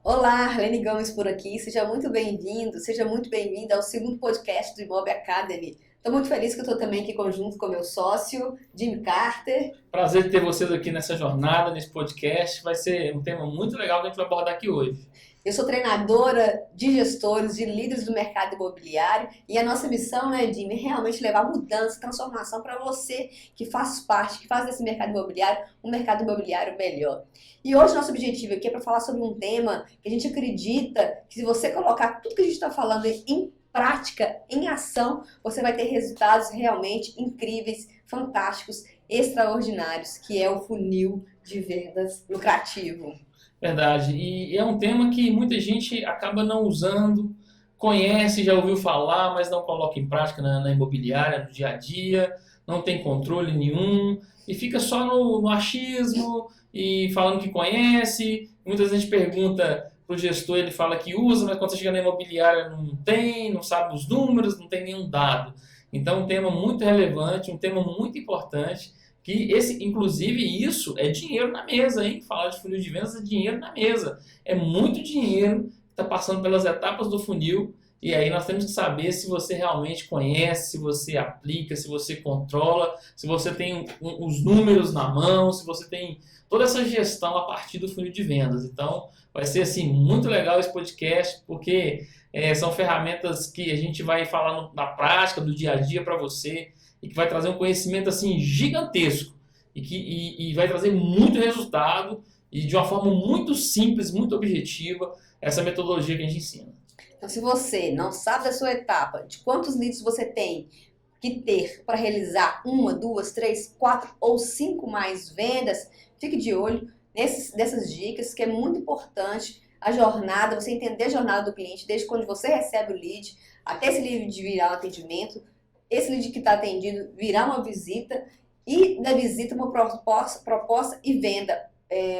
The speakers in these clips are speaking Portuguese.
Olá, Arlene Gomes por aqui. Seja muito bem-vindo, seja muito bem-vinda ao segundo podcast do Imob Academy. Estou muito feliz que eu estou também aqui conjunto com meu sócio, Jimmy Carter. Prazer ter vocês aqui nessa jornada, nesse podcast. Vai ser um tema muito legal que a gente vai abordar aqui hoje. Eu sou treinadora de gestores, de líderes do mercado imobiliário e a nossa missão, né, Jimmy, é realmente levar mudança, transformação para você que faz parte, que faz desse mercado imobiliário um mercado imobiliário melhor. E hoje nosso objetivo aqui é para falar sobre um tema que a gente acredita que se você colocar tudo que a gente está falando em prática, em ação, você vai ter resultados realmente incríveis, fantásticos, extraordinários, que é o funil de vendas lucrativo. Verdade. E é um tema que muita gente acaba não usando, conhece, já ouviu falar, mas não coloca em prática na imobiliária, no dia a dia, não tem controle nenhum e fica só no achismo e falando que conhece. Muitas vezes a gente pergunta para o gestor, ele fala que usa, mas quando você chega na imobiliária não tem, não sabe os números, não tem nenhum dado. Então, é um tema muito relevante, um tema muito importante. Que esse, inclusive, isso é dinheiro na mesa, hein? Falar de funil de vendas é dinheiro na mesa. É muito dinheiro que está passando pelas etapas do funil. E aí nós temos que saber se você realmente conhece, se você aplica, se você controla, se você tem os números na mão, se você tem toda essa gestão a partir do funil de vendas. Então, vai ser assim muito legal esse podcast, porque são ferramentas que a gente vai falar na prática, do dia a dia para você e que vai trazer um conhecimento assim gigantesco e vai trazer muito resultado e de uma forma muito simples, muito objetiva, essa metodologia que a gente ensina. Então, se você não sabe da sua etapa, de quantos leads você tem que ter para realizar uma, duas, três, quatro ou cinco mais vendas, fique de olho nessas dicas, que é muito importante a jornada, você entender a jornada do cliente, desde quando você recebe o lead, até esse lead virar um atendimento, esse lead que está atendido virar uma visita e da visita uma proposta e venda,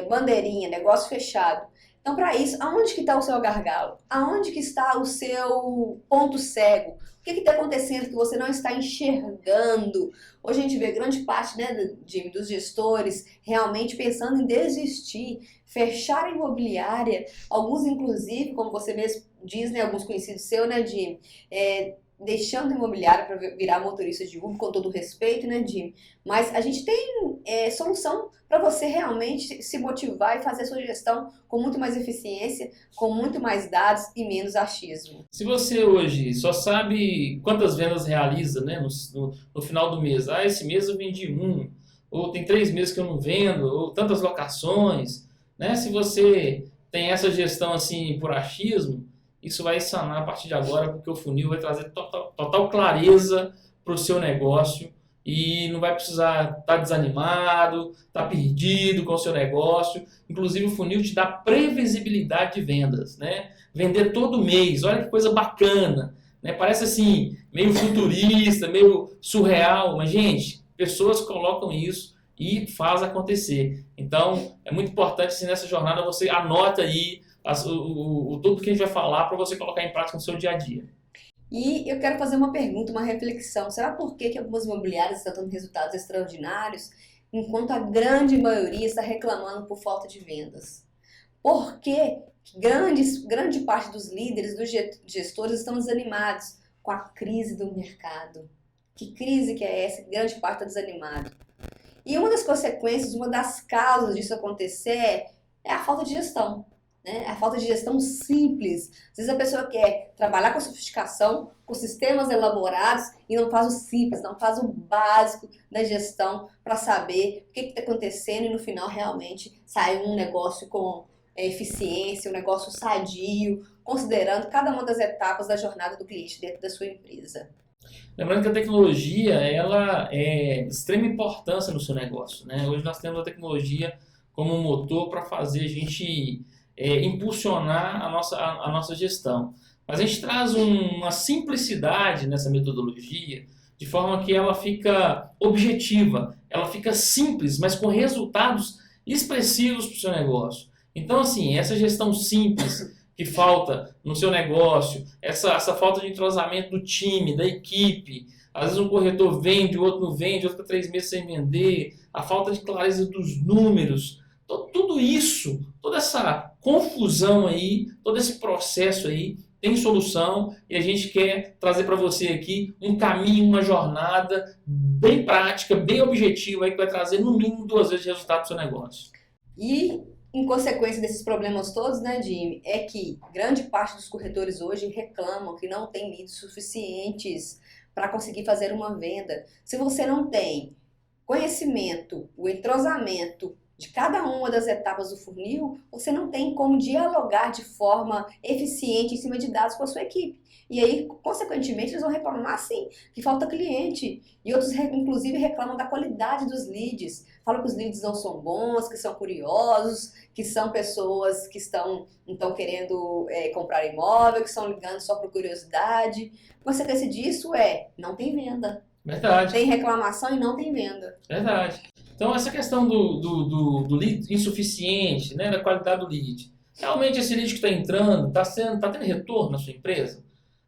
bandeirinha, negócio fechado. Então, para isso, aonde que está o seu gargalo? Aonde que está o seu ponto cego? O que está acontecendo que você não está enxergando? Hoje a gente vê grande parte, né, dos gestores realmente pensando em desistir, fechar a imobiliária, alguns inclusive, como você mesmo diz, né, alguns conhecidos seus, né, Jim, deixando a imobiliária para virar motorista de Uber, com todo respeito, né, Jim? Mas a gente tem solução para você realmente se motivar e fazer a sua gestão com muito mais eficiência, com muito mais dados e menos achismo. Se você hoje só sabe quantas vendas realiza, né, no final do mês, esse mês eu vendi um, ou tem 3 meses que eu não vendo, ou tantas locações, né? Se você tem essa gestão assim por achismo, isso vai sanar a partir de agora, porque o funil vai trazer total clareza para o seu negócio e não vai precisar estar desanimado, estar perdido com o seu negócio. Inclusive, o funil te dá previsibilidade de vendas, né? Vender todo mês, olha que coisa bacana, né? Parece assim, meio futurista, meio surreal, mas, gente, pessoas colocam isso e faz acontecer. Então, é muito importante, assim, nessa jornada, você anota aí tudo que a gente vai falar para você colocar em prática no seu dia a dia. E eu quero fazer uma pergunta, uma reflexão. Será por que algumas imobiliárias estão dando resultados extraordinários, enquanto a grande maioria está reclamando por falta de vendas? Por que grande parte dos líderes, dos gestores estão desanimados com a crise do mercado? Que crise que é essa? Grande parte está desanimado. E uma das consequências, uma das causas disso acontecer é a falta de gestão. Né? A falta de gestão simples. Às vezes a pessoa quer trabalhar com sofisticação, com sistemas elaborados e não faz o simples, não faz o básico da gestão para saber o que está acontecendo e no final realmente sair um negócio com eficiência, um negócio sadio, considerando cada uma das etapas da jornada do cliente dentro da sua empresa. Lembrando que a tecnologia ela é de extrema importância no seu negócio, né? Hoje nós temos a tecnologia como um motor para fazer a gente impulsionar a nossa gestão. Mas a gente traz uma simplicidade nessa metodologia, de forma que ela fica objetiva, ela fica simples, mas com resultados expressivos para o seu negócio. Então, assim, essa gestão simples que falta no seu negócio, essa falta de entrosamento do time, da equipe, às vezes um corretor vende, o outro não vende, outro fica 3 meses sem vender, a falta de clareza dos números, Tudo isso, toda essa confusão aí, todo esse processo aí, tem solução e a gente quer trazer para você aqui um caminho, uma jornada bem prática, bem objetiva, aí, que vai trazer no mínimo 2 vezes de resultado do seu negócio. E, em consequência desses problemas todos, né, Jimmy, é que grande parte dos corretores hoje reclamam que não tem leads suficientes para conseguir fazer uma venda. Se você não tem conhecimento, o entrosamento de cada uma das etapas do funil, você não tem como dialogar de forma eficiente em cima de dados com a sua equipe. E aí, consequentemente, eles vão reclamar, sim, que falta cliente. E outros, inclusive, reclamam da qualidade dos leads. Falam que os leads não são bons, que são curiosos, que são pessoas que estão querendo comprar imóvel, que estão ligando só por curiosidade. A consequência disso não tem venda. Verdade. Tem reclamação e não tem venda. Verdade. Então, essa questão do lead insuficiente, né, da qualidade do lead. Realmente, esse lead que está entrando, está tendo retorno na sua empresa?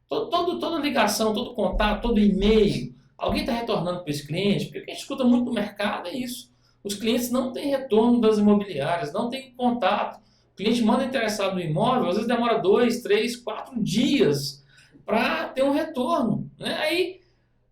Toda ligação, todo contato, todo e-mail, alguém está retornando para esse cliente? Porque o que a gente escuta muito no mercado é isso. Os clientes não têm retorno das imobiliárias, não têm contato. O cliente manda interessado no imóvel, às vezes demora 2, 3, 4 dias para ter um retorno, né? Aí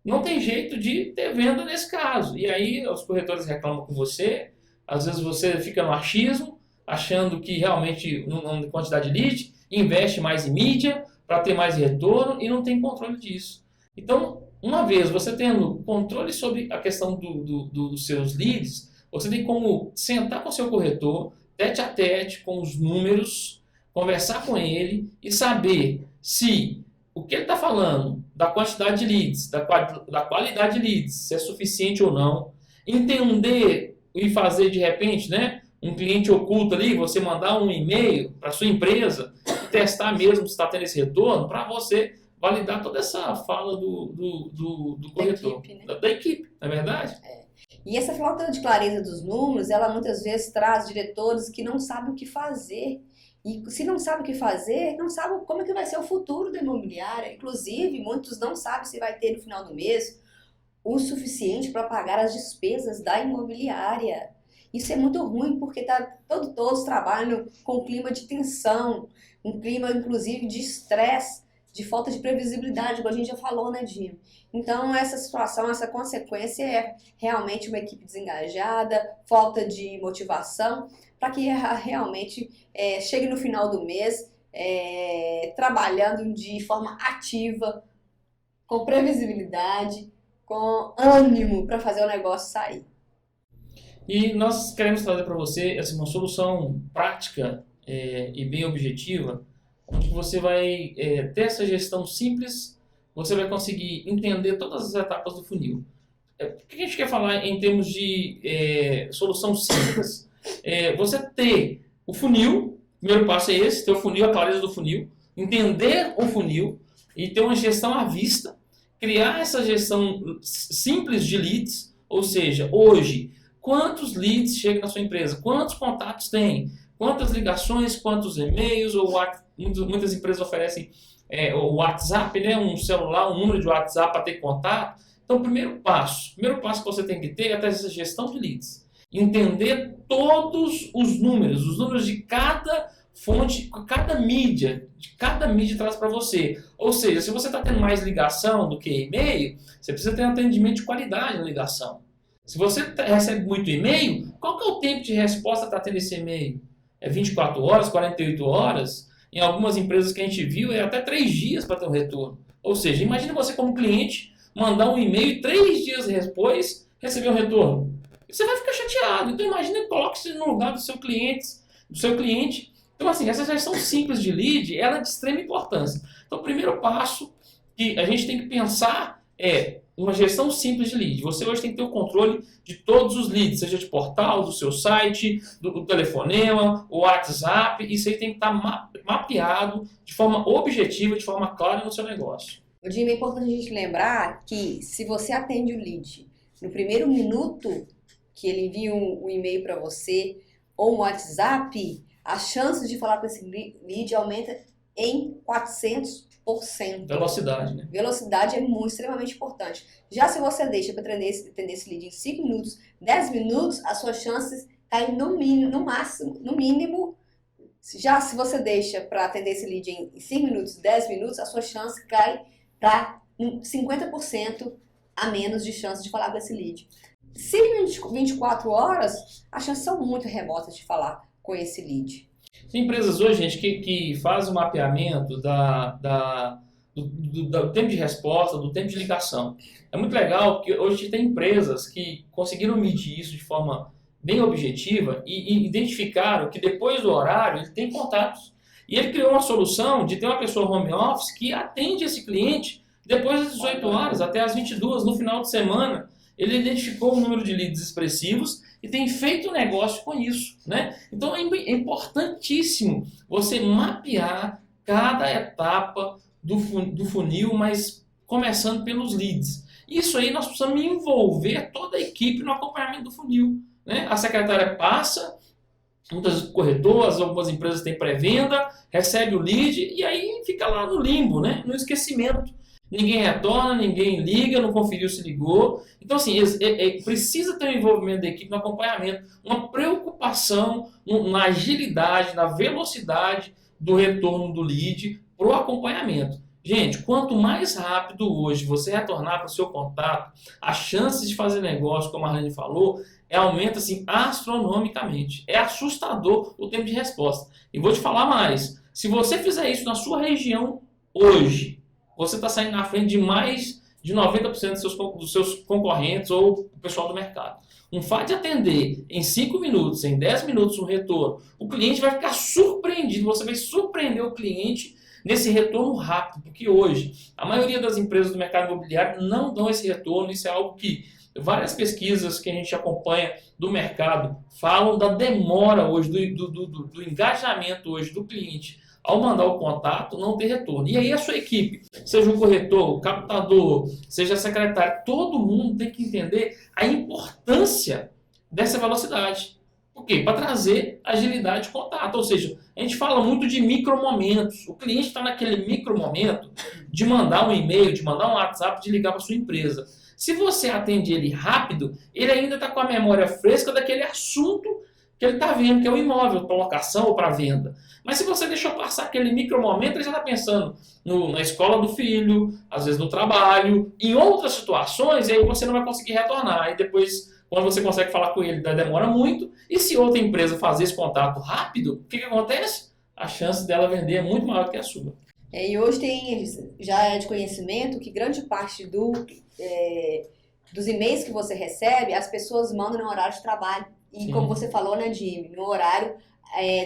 não tem jeito de ter venda nesse caso. E aí os corretores reclamam com você, às vezes você fica no achismo, achando que realmente uma quantidade de lead, investe mais em mídia para ter mais retorno e não tem controle disso. Então, uma vez você tendo controle sobre a questão dos seus leads, você tem como sentar com o seu corretor, tete a tete, com os números, conversar com ele e saber se o que ele está falando da quantidade de leads, da qualidade de leads, se é suficiente ou não, entender e fazer de repente, né, um cliente oculto ali, você mandar um e-mail para sua empresa e testar mesmo se está tendo esse retorno, para você validar toda essa fala do corretor, Da equipe, né? da equipe, não é verdade? E essa falta de clareza dos números, ela muitas vezes traz diretores que não sabem o que fazer. E se não sabe o que fazer, não sabe como é que vai ser o futuro da imobiliária. Inclusive, muitos não sabem se vai ter no final do mês o suficiente para pagar as despesas da imobiliária. Isso é muito ruim porque todos trabalham com um clima de tensão, um clima inclusive de estresse, de falta de previsibilidade, como a gente já falou, né, Jim? Então, essa situação, essa consequência é realmente uma equipe desengajada, falta de motivação, para que realmente chegue no final do mês trabalhando de forma ativa, com previsibilidade, com ânimo para fazer o negócio sair. E nós queremos trazer para você assim, uma solução prática e bem objetiva, onde você vai ter essa gestão simples, você vai conseguir entender todas as etapas do funil. O que a gente quer falar em termos de solução simples? Você ter o funil, o primeiro passo é esse, ter o funil, a clareza do funil, entender o funil e ter uma gestão à vista, criar essa gestão simples de leads, ou seja, hoje, quantos leads chegam na sua empresa, quantos contatos tem, quantas ligações, quantos e-mails, ou muitas empresas oferecem o WhatsApp, né, um celular, um número de WhatsApp para ter contato. Então, o primeiro passo que você tem que ter é ter essa gestão de leads. Entender todos os números de cada fonte, cada mídia traz para você. Ou seja, se você está tendo mais ligação do que e-mail, você precisa ter um atendimento de qualidade na ligação. Se você recebe muito e-mail, qual que é o tempo de resposta que está tendo esse e-mail? É 24 horas, 48 horas? Em algumas empresas que a gente viu, é até 3 dias para ter um retorno. Ou seja, imagine você como cliente mandar um e-mail e 3 dias depois receber um retorno. Você vai ficar chateado. Então imagine, coloque-se no lugar do seu cliente. Então assim, essa gestão simples de lead, ela é de extrema importância. Então o primeiro passo que a gente tem que pensar é uma gestão simples de lead. Você hoje tem que ter o controle de todos os leads, seja de portal, do seu site, do telefonema, o WhatsApp. Isso aí tem que estar mapeado de forma objetiva, de forma clara no seu negócio. O Jimmy, é importante a gente lembrar que se você atende o lead no primeiro minuto que ele envia um e-mail para você ou um WhatsApp, a chance de falar com esse lead aumenta em 400%. Velocidade, né? Velocidade é extremamente importante. Já se você deixa para atender esse lead em 5 minutos, 10 minutos, as suas chances cai no mínimo, no máximo, no mínimo. Já se você deixa para atender esse lead em 5 minutos, 10 minutos, a sua chance cai para 50% a menos de chance de falar com esse lead. Se em 24 horas, as chances são muito remotas de falar com esse lead. Tem empresas hoje, gente, que fazem o mapeamento do tempo de resposta, do tempo de ligação. É muito legal porque hoje tem empresas que conseguiram medir isso de forma bem objetiva e identificaram que depois do horário ele tem contatos. E ele criou uma solução de ter uma pessoa home office que atende esse cliente depois das 18 horas até as 22, no final de semana. Ele identificou um número de leads expressivos e tem feito negócio com isso, né? Então é importantíssimo você mapear cada etapa do funil, mas começando pelos leads. Isso aí nós precisamos envolver toda a equipe no acompanhamento do funil, né? A secretária passa, muitas corretoras, algumas empresas têm pré-venda, recebe o lead e aí fica lá no limbo, né? No esquecimento. Ninguém retorna, ninguém liga, não conferiu se ligou. Então, assim, precisa ter um envolvimento da equipe no acompanhamento, uma preocupação na agilidade, na velocidade do retorno do lead para o acompanhamento. Gente, quanto mais rápido hoje você retornar para o seu contato, as chances de fazer negócio, como a Rani falou, aumenta assim, astronomicamente. É assustador o tempo de resposta. E vou te falar mais. Se você fizer isso na sua região hoje, você está saindo na frente de mais de 90% dos seus concorrentes ou o pessoal do mercado. Um fato de atender em 5 minutos, em 10 minutos um retorno, o cliente vai ficar surpreendido, você vai surpreender o cliente nesse retorno rápido, porque hoje a maioria das empresas do mercado imobiliário não dão esse retorno. Isso é algo que várias pesquisas que a gente acompanha do mercado falam da demora hoje, do engajamento hoje do cliente ao mandar o contato, não ter retorno. E aí a sua equipe, seja o corretor, o captador, seja a secretária, todo mundo tem que entender a importância dessa velocidade. Por quê? Para trazer agilidade de contato. Ou seja, a gente fala muito de micromomentos. O cliente está naquele micromomento de mandar um e-mail, de mandar um WhatsApp, de ligar para sua empresa. Se você atende ele rápido, ele ainda está com a memória fresca daquele assunto que ele está vendo, que é o imóvel, para locação ou para venda. Mas se você deixou passar aquele micromomento, ele já está pensando na escola do filho, às vezes no trabalho, em outras situações, e aí você não vai conseguir retornar. E depois, quando você consegue falar com ele, demora muito. E se outra empresa fazer esse contato rápido, o que acontece? A chance dela vender é muito maior do que a sua. E hoje já é de conhecimento que grande parte dos e-mails que você recebe, as pessoas mandam no horário de trabalho. E como você falou, né, Jimmy, no horário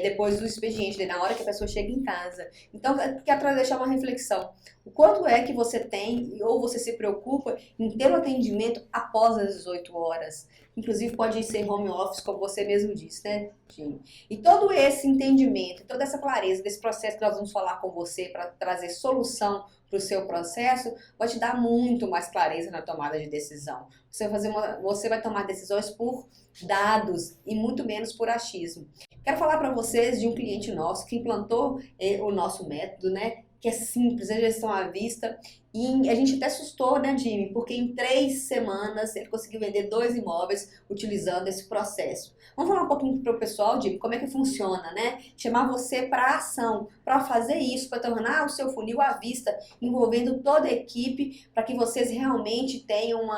depois do expediente, na hora que a pessoa chega em casa. Então, quero deixar uma reflexão. O quanto é que você tem, ou você se preocupa em ter um atendimento após as 18 horas? Inclusive, pode ser home office, como você mesmo disse, né, Jimmy? E todo esse entendimento, toda essa clareza desse processo que nós vamos falar com você para trazer solução para o seu processo, vai te dar muito mais clareza na tomada de decisão. Você vai tomar decisões por dados e muito menos por achismo. Quero falar para vocês de um cliente nosso que implantou o nosso método, né? Que é simples, é gestão à vista. E a gente até assustou, né, Jimmy? Porque em 3 semanas ele conseguiu vender 2 imóveis utilizando esse processo. Vamos falar um pouquinho para o pessoal, Jimmy, como é que funciona, né? Chamar você para ação, para fazer isso, para tornar o seu funil à vista, envolvendo toda a equipe, para que vocês realmente tenham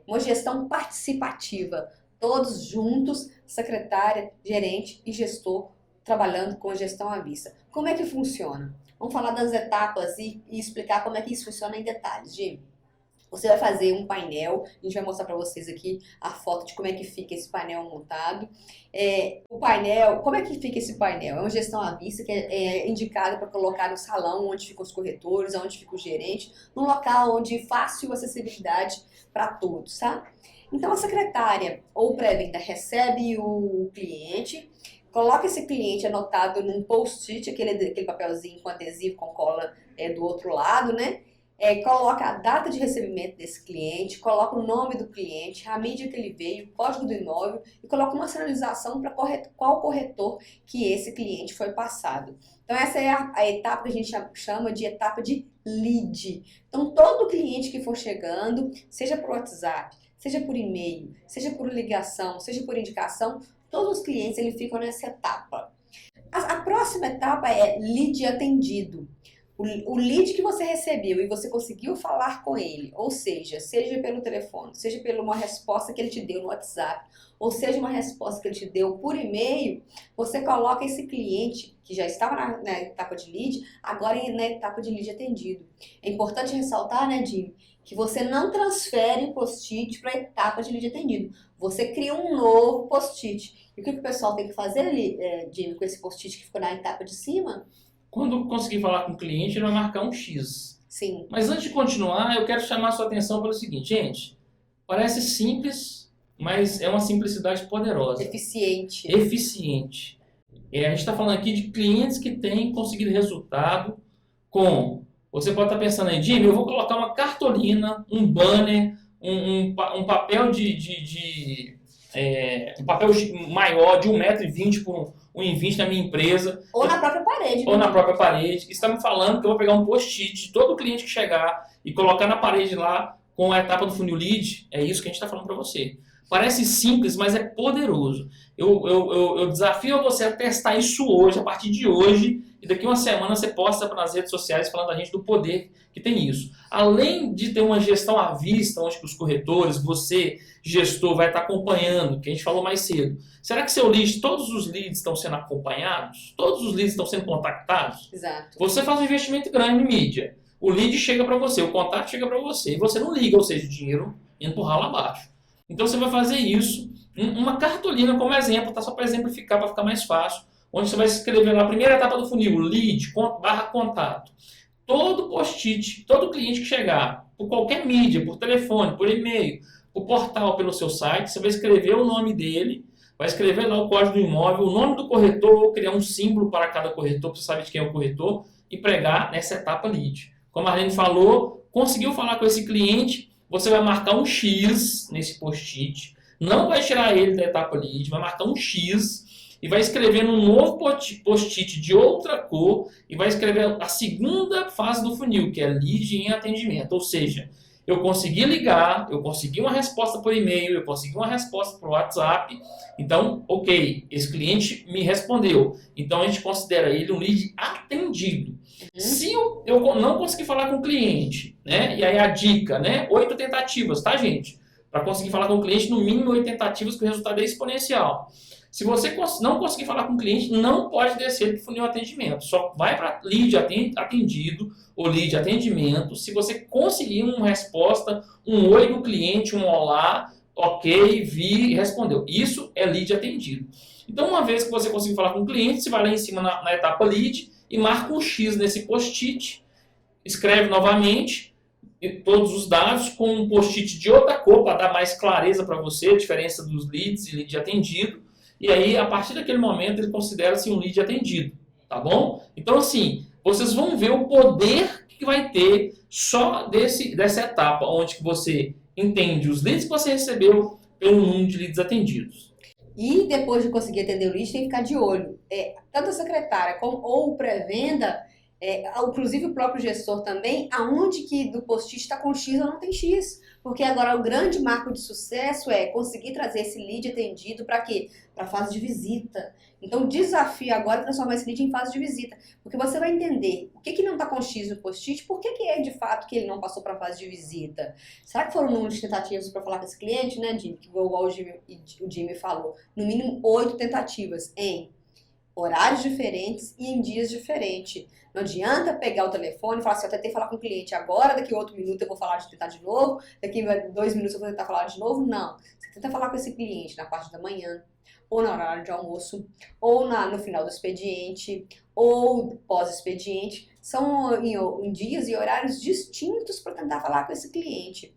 uma gestão participativa. Todos juntos, secretária, gerente e gestor, trabalhando com gestão à vista. Como é que funciona? Vamos falar das etapas e explicar como é que isso funciona em detalhes, Jimmy. Você vai fazer um painel, a gente vai mostrar para vocês aqui a foto de como é que fica esse painel montado. O painel, como é que fica esse painel? É uma gestão à vista que é indicada para colocar no salão onde ficam os corretores, onde fica o gerente, num local onde fácil acessibilidade para todos, tá? Então a secretária ou pré-venda recebe o cliente, coloca esse cliente anotado num post-it, aquele papelzinho com adesivo, com cola do outro lado, né? Coloca a data de recebimento desse cliente, coloca o nome do cliente, a mídia que ele veio, o código do imóvel e coloca uma sinalização para qual corretor que esse cliente foi passado. Então essa é a etapa que a gente chama de etapa de lead. Então todo cliente que for chegando, seja por WhatsApp, seja por e-mail, seja por ligação, seja por indicação, todos os clientes eles ficam nessa etapa. A próxima etapa é lead atendido. O lead que você recebeu e você conseguiu falar com ele, ou seja pelo telefone, seja por uma resposta que ele te deu no WhatsApp, ou seja uma resposta que ele te deu por e-mail, você coloca esse cliente que já estava na etapa de lead, agora na etapa de lead atendido. É importante ressaltar, né, Jimmy, que você não transfere o post-it para a etapa de lead atendido. Você cria um novo post-it. E o que o pessoal tem que fazer ali, Jimmy, com esse post-it que ficou na etapa de cima? Quando conseguir falar com o cliente, ele vai marcar um X. Sim. Mas antes de continuar, eu quero chamar a sua atenção pelo seguinte, gente, parece simples, mas é uma simplicidade poderosa. Eficiente. Eficiente. A gente está falando aqui de clientes que têm conseguido resultado com... Você pode estar pensando aí, Jimmy, eu vou colocar uma cartolina, um banner, um papel um papel maior de 1,20 m por 1,20 m na minha empresa. Ou na própria parede. Ou na própria parede. Você está me falando que eu vou pegar um post-it de todo cliente que chegar e colocar na parede lá com a etapa do funil lead. É isso que a gente está falando para você. Parece simples, mas é poderoso. Eu desafio você a testar isso hoje, a partir de hoje, e daqui uma semana você posta nas redes sociais falando a gente do poder que tem isso. Além de ter uma gestão à vista, onde os corretores, você, gestor, vai estar acompanhando, que a gente falou mais cedo. Será que seu lead, todos os leads estão sendo acompanhados? Todos os leads estão sendo contactados? Exato. Você faz um investimento grande em mídia. O lead chega para você, o contato chega para você, e você não liga, ou seja, o dinheiro indo por lá abaixo. Então você vai fazer isso, uma cartolina como exemplo, tá? Só para exemplificar, para ficar mais fácil, onde você vai escrever lá a primeira etapa do funil, lead, /contato. Todo post-it, todo cliente que chegar, por qualquer mídia, por telefone, por e-mail, por portal, pelo seu site, você vai escrever o nome dele, vai escrever lá o código do imóvel, o nome do corretor, ou criar um símbolo para cada corretor, para você saber de quem é o corretor, e pregar nessa etapa lead. Como a Arlene falou, conseguiu falar com esse cliente, você vai marcar um X nesse post-it, não vai tirar ele da etapa lead, vai marcar um X e vai escrever num novo post-it de outra cor e vai escrever a segunda fase do funil, que é lead em atendimento. Ou seja, eu consegui ligar, eu consegui uma resposta por e-mail, eu consegui uma resposta por WhatsApp, então, ok, esse cliente me respondeu. Então a gente considera ele um lead atendido. Se eu não conseguir falar com o cliente, né? E aí a dica, né? 8 tentativas, tá, gente? Para conseguir falar com o cliente, no mínimo 8 tentativas, que o resultado é exponencial. Se você não conseguir falar com o cliente, não pode descer para o funil atendimento. Só vai para lead atendido ou lead atendimento. Se você conseguir uma resposta, um oi do cliente, um olá, ok, vi, respondeu. Isso é lead atendido. Então, uma vez que você conseguir falar com o cliente, você vai lá em cima na etapa lead e marca um X nesse post-it, escreve novamente todos os dados com um post-it de outra cor para dar mais clareza para você, a diferença dos leads e lead atendido. E aí, a partir daquele momento, ele considera-se um lead atendido, tá bom? Então, assim, vocês vão ver o poder que vai ter só dessa etapa, onde você entende os leads que você recebeu pelo número de leads atendidos. E depois de conseguir atender o lead, tem que ficar de olho. Tanto a secretária ou o pré-venda, inclusive o próprio gestor também, aonde que do post-it está com X ou não tem X. Porque agora o grande marco de sucesso é conseguir trazer esse lead atendido para quê? Para a fase de visita. Então o desafio agora é transformar esse lead em fase de visita. Porque você vai entender o que não está com X no post-it, por que é de fato que ele não passou para a fase de visita. Será que foram um número de tentativas para falar com esse cliente, né, Jimmy? Que igual o Jimmy falou. No mínimo 8 tentativas em horários diferentes e em dias diferentes. Não adianta pegar o telefone e falar assim, eu tentei falar com o cliente agora, daqui outro minuto eu vou falar de tentar de novo, daqui 2 minutos eu vou tentar falar de novo. Não. Você tenta falar com esse cliente na parte da manhã, ou no horário de almoço, ou no final do expediente, ou pós-expediente. São em dias e horários distintos para tentar falar com esse cliente.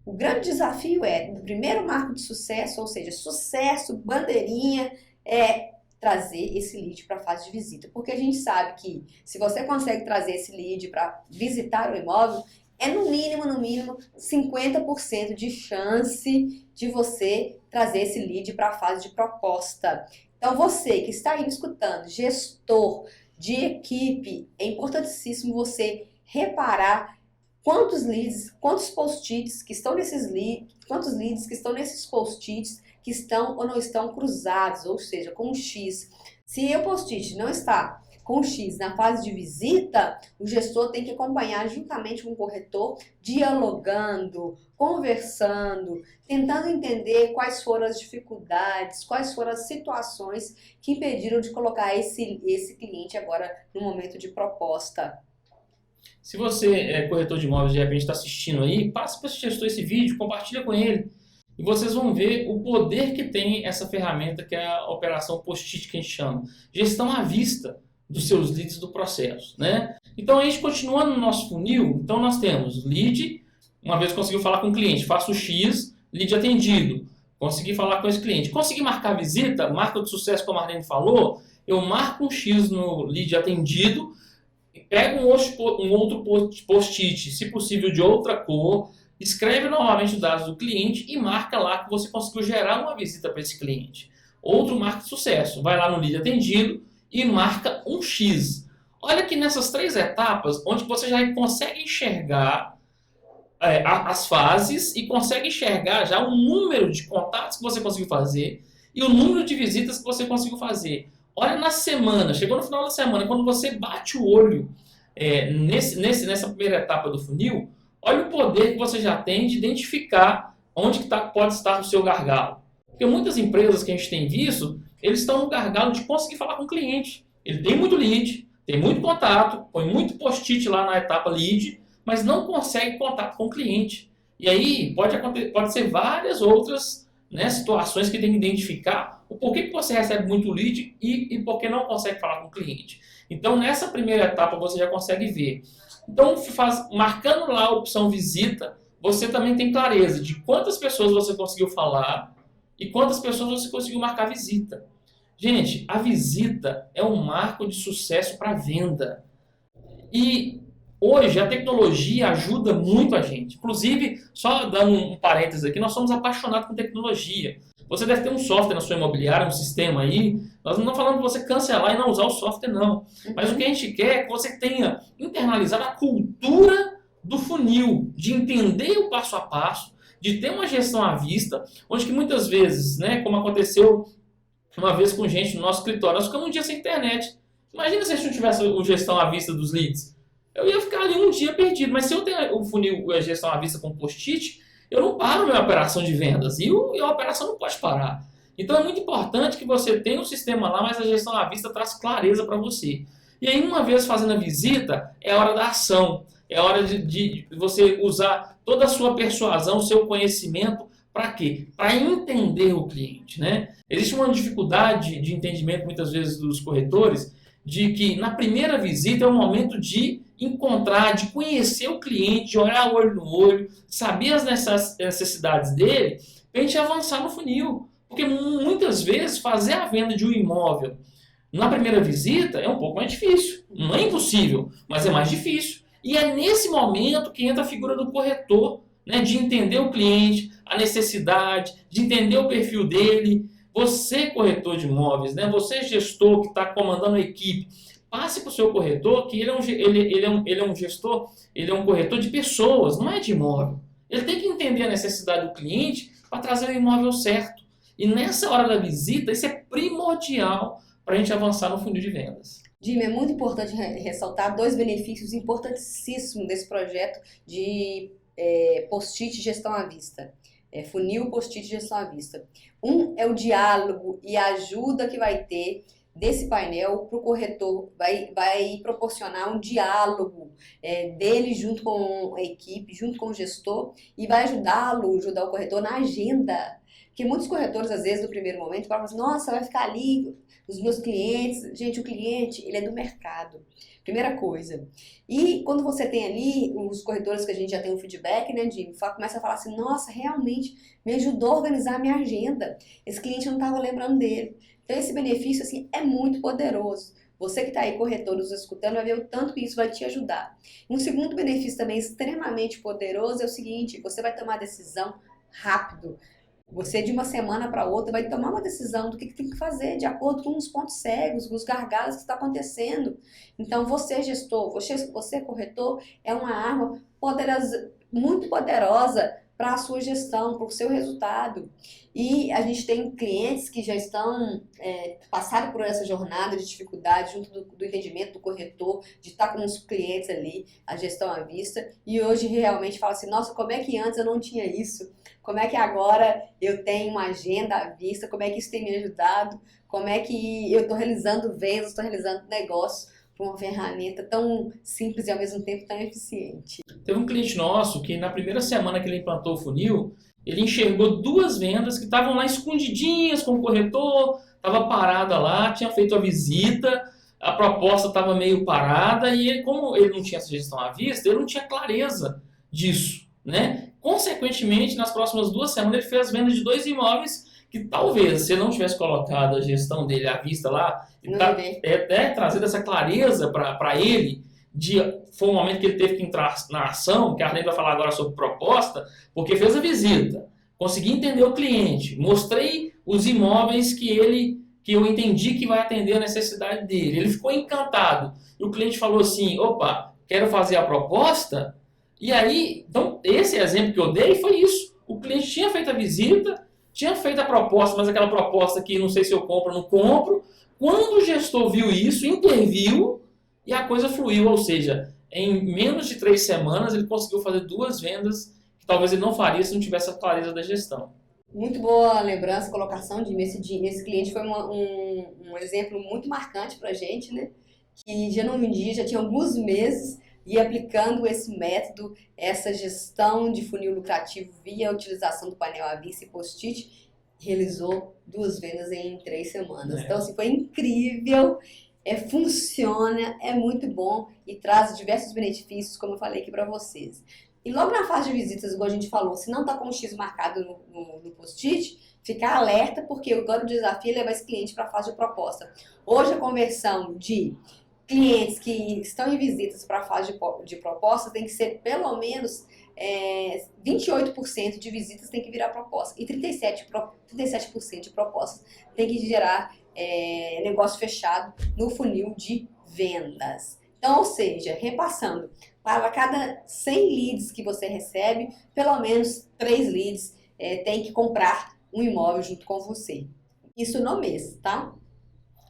O grande desafio no primeiro marco de sucesso, ou seja, sucesso, bandeirinha, trazer esse lead para a fase de visita. Porque a gente sabe que se você consegue trazer esse lead para visitar o imóvel, no mínimo 50% de chance de você trazer esse lead para a fase de proposta. Então você que está aí me escutando, gestor de equipe, é importantíssimo você reparar quantos post-its que estão nesses leads, quantos leads que estão nesses post-its que estão ou não estão cruzados, ou seja, com um X. Se o post-it não está com X na fase de visita, o gestor tem que acompanhar juntamente com o corretor, dialogando, conversando, tentando entender quais foram as dificuldades, quais foram as situações que impediram de colocar esse cliente agora no momento de proposta. Se você é corretor de imóveis e de repente está assistindo aí, passe para esse gestor esse vídeo, compartilha com ele. E vocês vão ver o poder que tem essa ferramenta que é a operação post-it que a gente chama. Gestão à vista dos seus leads do processo, né? Então a gente continuando no nosso funil, então nós temos lead, uma vez conseguiu falar com o cliente, faço X, lead atendido, consegui falar com esse cliente, consegui marcar visita, marca de sucesso como a Marlene falou, eu marco um X no lead atendido, pego um outro post-it, se possível de outra cor, escreve novamente os dados do cliente e marca lá que você conseguiu gerar uma visita para esse cliente. Outro marca de sucesso, vai lá no lead atendido, e marca um X. Olha que nessas 3 etapas, onde você já consegue enxergar as fases e consegue enxergar já o número de contatos que você conseguiu fazer e o número de visitas que você conseguiu fazer. Olha na semana, chegou no final da semana, quando você bate o olho nessa primeira etapa do funil, olha o poder que você já tem de identificar onde que pode estar o seu gargalo. Porque muitas empresas que a gente tem visto, eles estão no gargalo de conseguir falar com o cliente. Ele tem muito lead, tem muito contato, põe muito post-it lá na etapa lead, mas não consegue contato com o cliente. E aí pode ser várias outras, né, situações que tem que identificar o porquê que você recebe muito lead e por que não consegue falar com o cliente. Então nessa primeira etapa você já consegue ver. Então marcando lá a opção visita, você também tem clareza de quantas pessoas você conseguiu falar e quantas pessoas você conseguiu marcar visita. Gente, a visita é um marco de sucesso para venda. E hoje a tecnologia ajuda muito a gente. Inclusive, só dando um parênteses aqui, nós somos apaixonados com tecnologia. Você deve ter um software na sua imobiliária, um sistema aí. Nós não estamos falando de você cancelar e não usar o software, não. Mas o que a gente quer é que você tenha internalizado a cultura do funil, de entender o passo a passo, de ter uma gestão à vista, onde que muitas vezes, né, como aconteceu uma vez com gente no nosso escritório, nós ficamos um dia sem internet. Imagina se a gente não tivesse a gestão à vista dos leads. Eu ia ficar ali um dia perdido, mas se eu tenho o funil, a gestão à vista com post-it, eu não paro minha operação de vendas e a operação não pode parar. Então é muito importante que você tenha um sistema lá, mas a gestão à vista traz clareza para você. E aí, uma vez fazendo a visita, é a hora da ação. É hora de você usar toda a sua persuasão, o seu conhecimento, para quê? Para entender o cliente, né? Existe uma dificuldade de entendimento, muitas vezes, dos corretores, de que na primeira visita é o momento de encontrar, de conhecer o cliente, de olhar olho no olho, saber as necessidades dele, para a gente avançar no funil. Porque muitas vezes fazer a venda de um imóvel na primeira visita é um pouco mais difícil. Não é impossível, mas é mais difícil. E é nesse momento que entra a figura do corretor, né, de entender o cliente, a necessidade, de entender o perfil dele. Você, corretor de imóveis, né, você, gestor que está comandando a equipe, passe para o seu corretor que ele é um gestor, ele é um corretor de pessoas, não é de imóvel. Ele tem que entender a necessidade do cliente para trazer o imóvel certo. E nessa hora da visita, isso é primordial para a gente avançar no funil de vendas. Jimmy, é muito importante ressaltar 2 benefícios importantíssimos desse projeto de post-it gestão à vista. Funil post-it gestão à vista. Um é o diálogo e a ajuda que vai ter desse painel para o corretor, vai proporcionar um diálogo dele junto com a equipe, junto com o gestor, e vai ajudar o corretor na agenda. Porque muitos corretores, às vezes, no primeiro momento, falam assim, nossa, vai ficar ali os meus clientes. Gente, o cliente, ele é do mercado. Primeira coisa. E quando você tem ali os corretores que a gente já tem um feedback, né, Jimmy, começa a falar assim, nossa, realmente me ajudou a organizar a minha agenda. Esse cliente não estava lembrando dele. Então, esse benefício, assim, é muito poderoso. Você que está aí, corretor, nos escutando, vai ver o tanto que isso vai te ajudar. Um segundo benefício também extremamente poderoso é o seguinte, você vai tomar decisão rápido. Você, de uma semana para outra, vai tomar uma decisão do que tem que fazer, de acordo com os pontos cegos, com os gargalos que está acontecendo. Então, você, gestor, você, corretor, é uma arma poderosa, muito poderosa para a sua gestão, para o seu resultado. E a gente tem clientes que já estão passaram por essa jornada de dificuldade junto do entendimento do corretor, de estar com os clientes ali, a gestão à vista, e hoje realmente fala assim, nossa, como é que antes eu não tinha isso? Como é que agora eu tenho uma agenda à vista? Como é que isso tem me ajudado? Como é que eu estou realizando vendas, estou realizando negócios com uma ferramenta tão simples e ao mesmo tempo tão eficiente? Teve um cliente nosso que na primeira semana que ele implantou o funil, ele enxergou 2 vendas que estavam lá escondidinhas com o corretor, estava parada lá, tinha feito a visita, a proposta estava meio parada e ele, como ele não tinha essa gestão à vista, ele não tinha clareza disso, né? Consequentemente, nas próximas 2 semanas ele fez vendas de 2 imóveis que talvez, se ele não tivesse colocado a gestão dele à vista lá, trazido essa clareza para ele, foi um momento que ele teve que entrar na ação, que a Arlene vai falar agora sobre proposta, porque fez a visita, consegui entender o cliente, mostrei os imóveis que eu entendi que vai atender a necessidade dele. Ele ficou encantado. E o cliente falou assim, opa, quero fazer a proposta. E aí, então, esse exemplo que eu dei foi isso. O cliente tinha feito a visita, tinha feito a proposta, mas aquela proposta que não sei se eu compro ou não compro. Quando o gestor viu isso, interviu e a coisa fluiu. Ou seja, em menos de 3 semanas ele conseguiu fazer 2 vendas que talvez ele não faria se não tivesse a clareza da gestão. Muito boa lembrança, colocação de esse cliente foi um exemplo muito marcante para a gente, né? Que já não dia, já tinha alguns meses e aplicando esse método, essa gestão de funil lucrativo via a utilização do painel à vista e post-it, realizou 2 vendas em 3 semanas. Então, assim, foi incrível, funciona, é muito bom e traz diversos benefícios, como eu falei aqui para vocês. E logo na fase de visitas, igual a gente falou, se não está com um X marcado no post-it, ficar alerta, porque agora o desafio é levar esse cliente para a fase de proposta. Hoje a conversão de clientes que estão em visitas para a fase de proposta tem que ser pelo menos 28% de visitas tem que virar proposta e 37% de propostas tem que gerar negócio fechado no funil de vendas. Então, ou seja, repassando, para cada 100 leads que você recebe, pelo menos 3 leads tem que comprar um imóvel junto com você. Isso no mês, tá?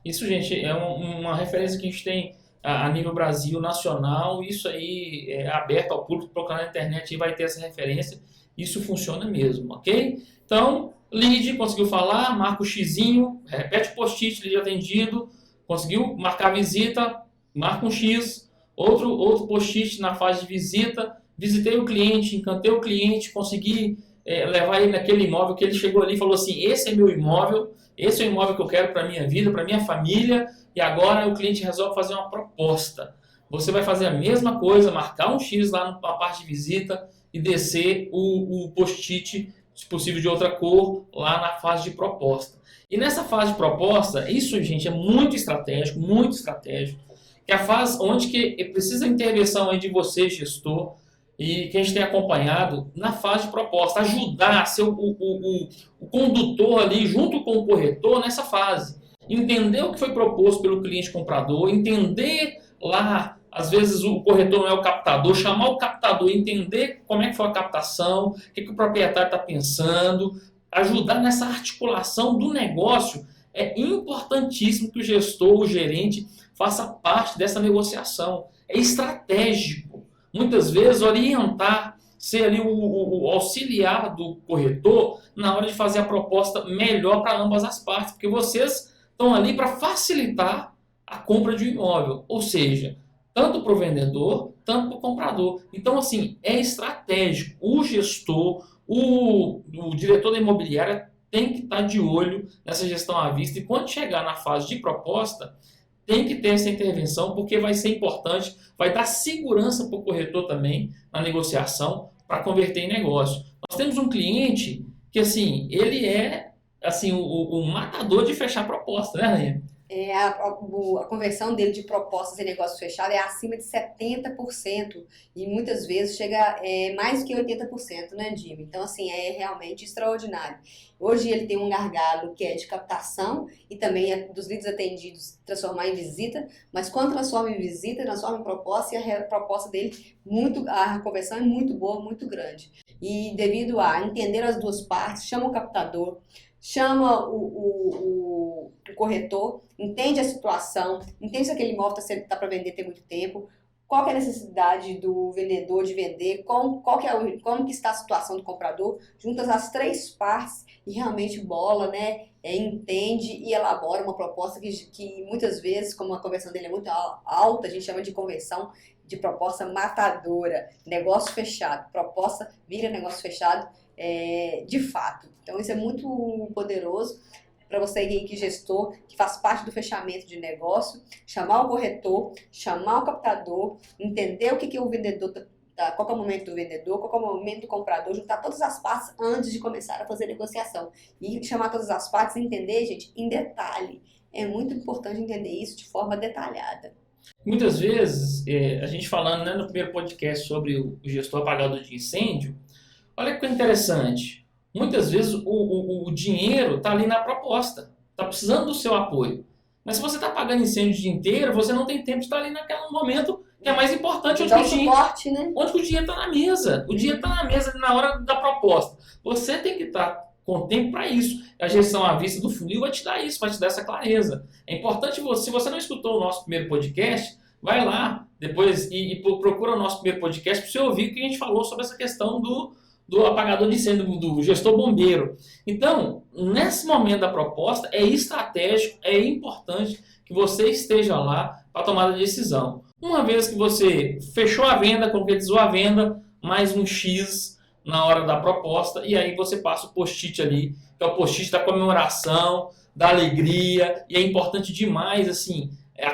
Isso, gente, é uma referência que a gente tem a nível Brasil, nacional. Isso aí é aberto ao público, procurar na internet e vai ter essa referência. Isso funciona mesmo, ok? Então, lead, conseguiu falar, marca o xizinho, repete o post-it, lead atendido, conseguiu marcar a visita, marca um X, outro post-it na fase de visita, visitei o cliente, encantei o cliente, consegui levar ele naquele imóvel que ele chegou ali e falou assim, esse é meu imóvel, esse é o imóvel que eu quero para a minha vida, para a minha família, e agora o cliente resolve fazer uma proposta. Você vai fazer a mesma coisa, marcar um X lá na parte de visita e descer o post-it, se possível de outra cor, lá na fase de proposta. E nessa fase de proposta, isso, gente, é muito estratégico, que é a fase onde que precisa a intervenção aí de você, gestor, e que a gente tem acompanhado na fase de proposta, ajudar a ser o condutor ali junto com o corretor nessa fase. Entender o que foi proposto pelo cliente comprador, entender lá, às vezes o corretor não é o captador, chamar o captador, entender como é que foi a captação, o que o proprietário está pensando, ajudar nessa articulação do negócio. É importantíssimo que o gestor, o gerente, faça parte dessa negociação. É estratégico. Muitas vezes orientar, ser ali o auxiliar do corretor na hora de fazer a proposta melhor para ambas as partes, porque vocês estão ali para facilitar a compra de um imóvel, ou seja, tanto para o vendedor, tanto para o comprador. Então, assim, é estratégico. O gestor, o diretor da imobiliária tem que estar de olho nessa gestão à vista e quando chegar na fase de proposta, tem que ter essa intervenção, porque vai ser importante, vai dar segurança para o corretor também na negociação para converter em negócio. Nós temos um cliente que, assim, ele é assim, o matador de fechar proposta, né, Rainha? A conversão dele de propostas em negócio fechado é acima de 70% e muitas vezes chega mais do que 80%, né, Jimmy? Então, assim, é realmente extraordinário. Hoje ele tem um gargalo que é de captação e também é dos leads atendidos transformar em visita, mas quando transforma em visita, transforma em proposta e a proposta dele, a conversão é muito boa, muito grande. E devido a entender as duas partes, chama o captador, chama o corretor, entende a situação, entende se aquele imóvel está para vender tem muito tempo, qual que é a necessidade do vendedor de vender, como que está a situação do comprador, juntas as três partes e realmente bola, né? Entende e elabora uma proposta que muitas vezes, como a conversão dele é muito alta, a gente chama de conversão de proposta matadora, negócio fechado, proposta vira negócio fechado de fato. Então isso é muito poderoso para você que gestor, que faz parte do fechamento de negócio, chamar o corretor, chamar o captador, entender o que o vendedor qual é o momento do vendedor, qual é o momento do comprador, juntar todas as partes antes de começar a fazer negociação. E chamar todas as partes e entender, gente, em detalhe. É muito importante entender isso de forma detalhada. Muitas vezes, a gente falando, né, no primeiro podcast sobre o gestor apagador de incêndio, olha que coisa interessante. Muitas vezes o dinheiro está ali na proposta, está precisando do seu apoio. Mas se você está pagando incêndio o dia inteiro, você não tem tempo de estar ali naquele momento que é mais importante, onde o dinheiro está na mesa. O dinheiro está na mesa na hora da proposta. Você tem que estar com tempo para isso. A gestão à vista do funil vai te dar isso, vai te dar essa clareza. É importante, se você não escutou o nosso primeiro podcast, vai lá depois e procura o nosso primeiro podcast para você ouvir o que a gente falou sobre essa questão do apagador de incêndio, do gestor bombeiro. Então, nesse momento da proposta, é estratégico, é importante que você esteja lá para tomar a decisão. Uma vez que você fechou a venda, concretizou a venda, mais um X na hora da proposta, e aí você passa o post-it ali, que é o post-it da comemoração, da alegria, e é importante demais, assim,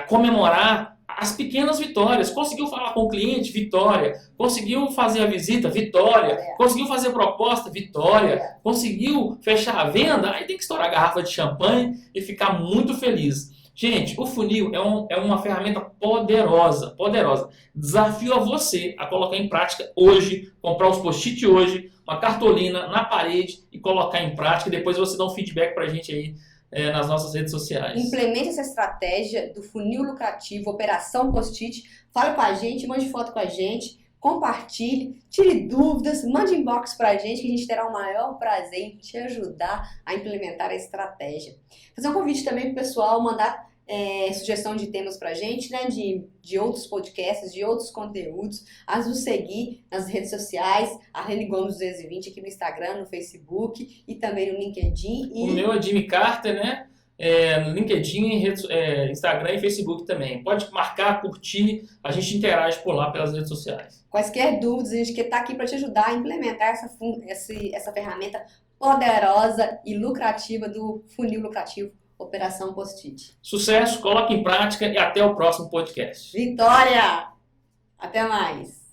comemorar as pequenas vitórias. Conseguiu falar com o cliente? Vitória. Conseguiu fazer a visita? Vitória. Conseguiu fazer proposta? Vitória. Conseguiu fechar a venda? Aí tem que estourar a garrafa de champanhe e ficar muito feliz. Gente, o funil é uma ferramenta poderosa. Desafio a você a colocar em prática hoje, comprar os post-it hoje, uma cartolina na parede e colocar em prática. E depois você dá um feedback pra gente aí nas nossas redes sociais. Implemente essa estratégia do funil lucrativo, operação post-it, fale com a gente, mande foto com a gente, compartilhe, tire dúvidas, mande inbox pra gente que a gente terá o maior prazer em te ajudar a implementar a estratégia. Fazer um convite também pro pessoal mandar sugestão de temas pra gente, né, de outros podcasts, de outros conteúdos, as nos seguir nas redes sociais, a Reni Gomes 220 aqui no Instagram, no Facebook e também no LinkedIn. O meu é Jimmy Carter, né? No LinkedIn, Instagram e Facebook também. Pode marcar, curtir, a gente interage por lá pelas redes sociais. Quaisquer dúvidas, a gente está aqui para te ajudar a implementar essa ferramenta poderosa e lucrativa do funil lucrativo Operação Post-it. Sucesso, coloque em prática e até o próximo podcast. Vitória! Até mais!